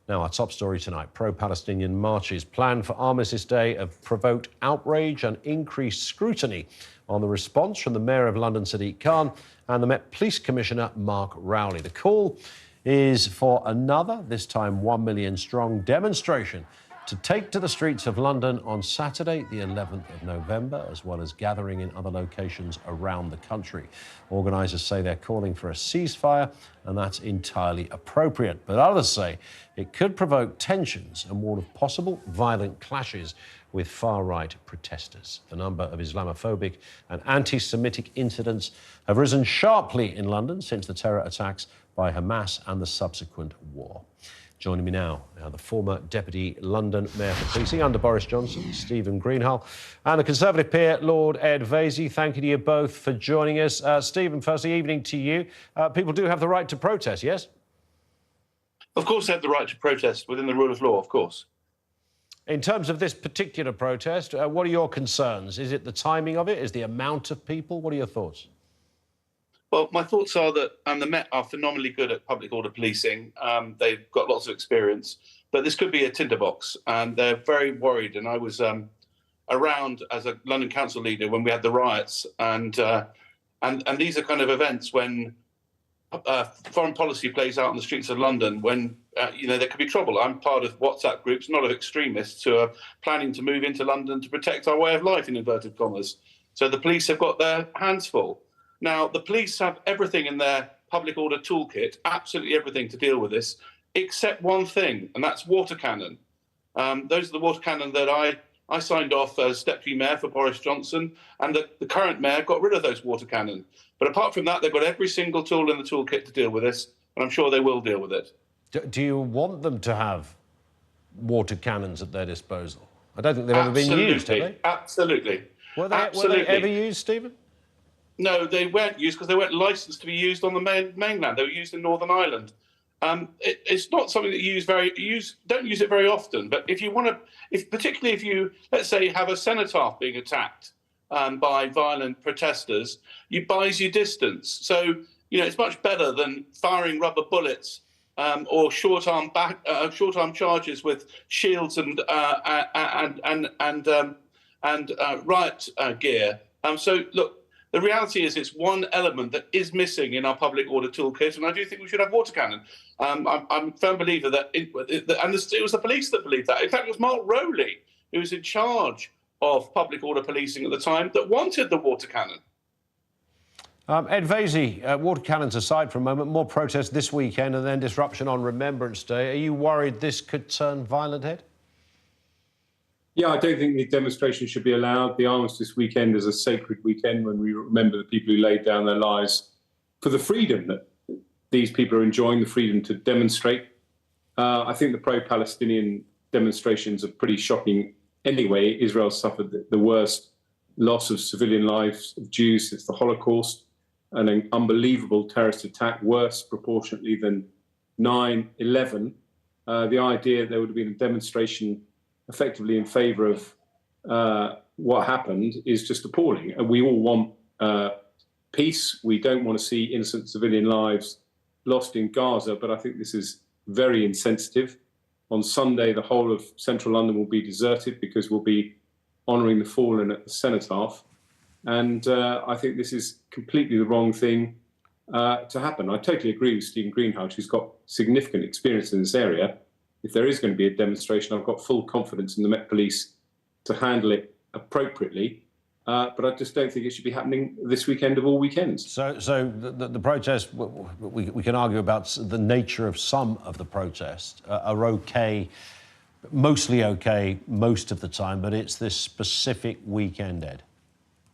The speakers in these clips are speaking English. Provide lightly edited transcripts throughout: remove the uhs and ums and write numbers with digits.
Now, our top story tonight, pro-Palestinian marches planned for Armistice Day have provoked outrage and increased scrutiny on the response from the Mayor of London, Sadiq Khan, and the Met Police Commissioner, Mark Rowley. The call is for another, this time 1 million strong demonstration to take to the streets of London on Saturday, the 11th of November, as well as gathering in other locations around the country. Organisers say they're calling for a ceasefire, and that's entirely appropriate. But others say it could provoke tensions and warn of possible violent clashes with far-right protesters. The number of Islamophobic and anti-Semitic incidents have risen sharply in London since the terror attacks by Hamas and the subsequent war. Joining me now, the former Deputy London Mayor for Policing under Boris Johnson, Stephen Greenhalgh, and the Conservative peer, Lord Ed Vaizey. Thank you to you both for joining us. Stephen, firstly, evening to you. People do have the right to protest, yes? Of course they have the right to protest within the rule of law, of course. In terms of this particular protest, what are your concerns? Is it the timing of it? Is the amount of people? What are your thoughts? Well, my thoughts are that the Met are phenomenally good at public order policing. They've got lots of experience, but this could be a tinderbox, and they're very worried. And I was around as a London Council leader when we had the riots, and these are kind of events when foreign policy plays out on the streets of London, when there could be trouble. I'm part of WhatsApp groups, not of extremists, who are planning to move into London to protect our way of life, in inverted commas. So the police have got their hands full. Now, the police have everything in their public order toolkit, absolutely everything to deal with this, except one thing, and that's water cannon. Those are the water cannon that I signed off as Deputy Mayor for Boris Johnson, and the current Mayor got rid of those water cannon. But apart from that, they've got every single tool in the toolkit to deal with this, and I'm sure they will deal with it. Do you want them to have water cannons at their disposal? I don't think they've ever been used, have they? Absolutely. Were they ever used, Stephen? No, they weren't used because they weren't licensed to be used on the mainland. They were used in Northern Ireland. It's not something that you don't use it very often. But if you want to, particularly if you, let's say, have a cenotaph being attacked by violent protesters, it buys you distance. So it's much better than firing rubber bullets or short-arm charges with shields and riot gear. So look. The reality is it's one element that is missing in our public order toolkit, and I do think we should have water cannon. I'm a firm believer that, it was the police that believed that. In fact, it was Mark Rowley, who was in charge of public order policing at the time, that wanted the water cannon. Ed Vaizey, water cannons aside for a moment, more protests this weekend and then disruption on Remembrance Day. Are you worried this could turn violent, Ed? Yeah, I don't think the demonstration should be allowed. The Armistice weekend is a sacred weekend when we remember the people who laid down their lives for the freedom that these people are enjoying, the freedom to demonstrate. I think the pro-Palestinian demonstrations are pretty shocking anyway. Israel suffered the worst loss of civilian lives of Jews since the Holocaust, an unbelievable terrorist attack, worse proportionately than 9/11. The idea that there would have been a demonstration effectively in favour of what happened is just appalling. And we all want peace. We don't want to see innocent civilian lives lost in Gaza, but I think this is very insensitive. On Sunday, the whole of central London will be deserted because we'll be honouring the fallen at the cenotaph. And I think this is completely the wrong thing to happen. I totally agree with Stephen Greenhalgh, who's got significant experience in this area. If there is going to be a demonstration, I've got full confidence in the Met Police to handle it appropriately. But I just don't think it should be happening this weekend of all weekends. So the protests, we can argue about the nature of some of the protests, are OK, mostly OK most of the time, but it's this specific weekend, Ed.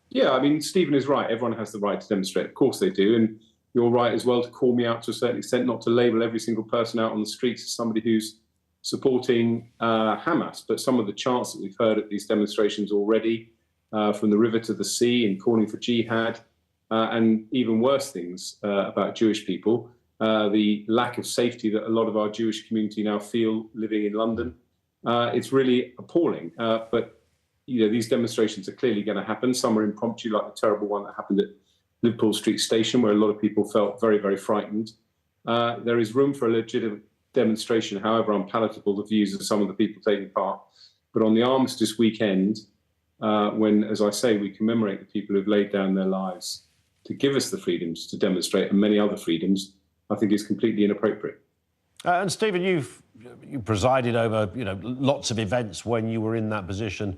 Yeah, I mean, Stephen is right. Everyone has the right to demonstrate. Of course they do. And you're right as well to call me out to a certain extent, not to label every single person out on the streets as somebody who's supporting Hamas. But some of the chants that we've heard at these demonstrations already, from the river to the sea and calling for jihad, and even worse things about Jewish people, the lack of safety that a lot of our Jewish community now feel living in London, it's really appalling. But these demonstrations are clearly going to happen. Some are impromptu, like the terrible one that happened at Liverpool Street Station, where a lot of people felt very, very frightened. There is room for a legitimate demonstration, however unpalatable the views of some of the people taking part. But on the Armistice weekend, when, as I say, we commemorate the people who've laid down their lives to give us the freedoms to demonstrate and many other freedoms, I think is completely inappropriate. And Stephen, you presided over lots of events when you were in that position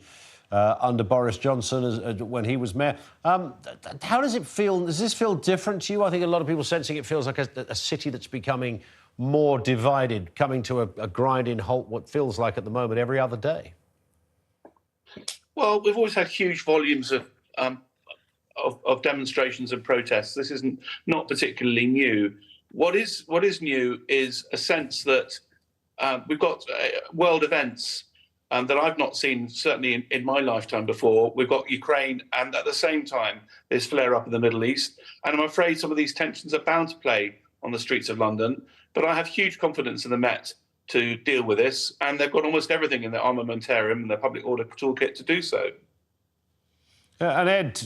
under Boris Johnson when he was mayor. How does it feel? Does this feel different to you? I think a lot of people sensing it feels like a city that's becoming more divided, coming to a grinding halt, what feels like at the moment every other day. Well, we've always had huge volumes of demonstrations and protests. This isn't not particularly new. What is new is a sense that we've got world events that I've not seen, certainly in my lifetime before. We've got Ukraine, and at the same time, there's flare-up in the Middle East. And I'm afraid some of these tensions are bound to play on the streets of London. But I have huge confidence in the Met to deal with this, and they've got almost everything in their armamentarium and their public order toolkit to do so. And Ed,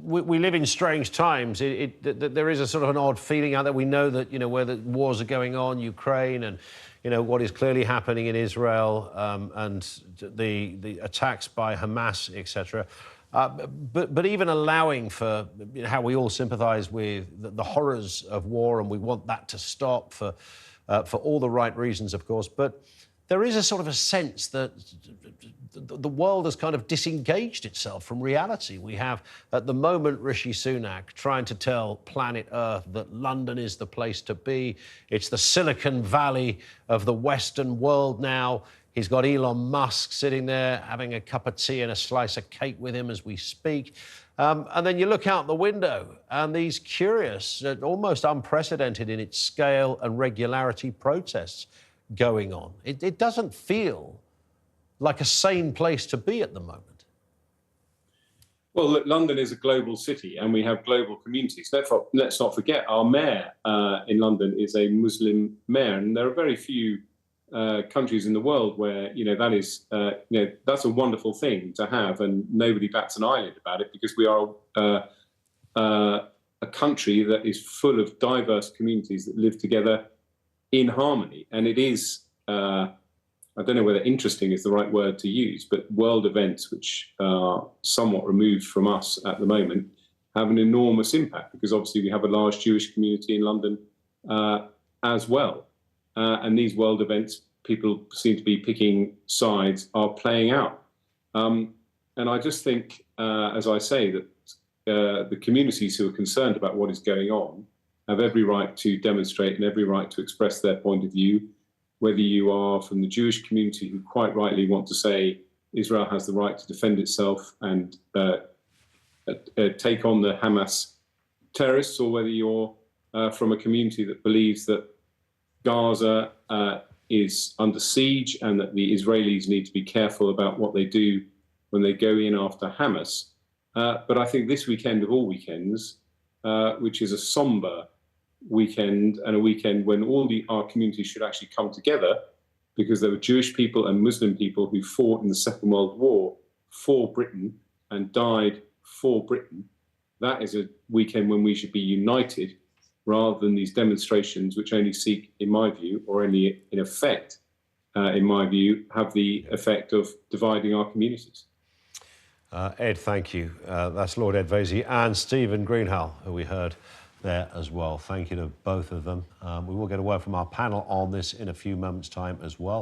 we live in strange times. There is a sort of an odd feeling out there. We know that, where the wars are going on, Ukraine, and, what is clearly happening in Israel, and the attacks by Hamas, etc. But even allowing for how we all sympathise with the horrors of war, and we want that to stop for all the right reasons, of course. But there is a sort of a sense that the world has kind of disengaged itself from reality. We have, at the moment, Rishi Sunak trying to tell planet Earth that London is the place to be. It's the Silicon Valley of the Western world now. He's got Elon Musk sitting there having a cup of tea and a slice of cake with him as we speak. And then you look out the window and these curious, almost unprecedented in its scale and regularity protests going on. It doesn't feel like a sane place to be at the moment. Well, look, London is a global city and we have global communities. Let's not forget our mayor in London is a Muslim mayor, and there are very few countries in the world where that is that's a wonderful thing to have, and nobody bats an eyelid about it, because we are a country that is full of diverse communities that live together in harmony. And it is I don't know whether interesting is the right word to use, but world events which are somewhat removed from us at the moment have an enormous impact, because obviously we have a large Jewish community in London as well. And these world events, people seem to be picking sides, are playing out. And I just think, as I say, that the communities who are concerned about what is going on have every right to demonstrate and every right to express their point of view, whether you are from the Jewish community, who quite rightly want to say Israel has the right to defend itself and take on the Hamas terrorists, or whether you're from a community that believes that Gaza is under siege and that the Israelis need to be careful about what they do when they go in after Hamas. But I think this weekend of all weekends, which is a somber weekend, and a weekend when all our communities should actually come together, because there were Jewish people and Muslim people who fought in the Second World War for Britain and died for Britain. That is a weekend when we should be united, rather than these demonstrations which only seek, in my view, or only in effect, in my view, have the effect of dividing our communities. Ed, thank you. That's Lord Ed Vaizey and Stephen Greenhalgh, who we heard there as well. Thank you to both of them. We will get a word from our panel on this in a few moments' time as well.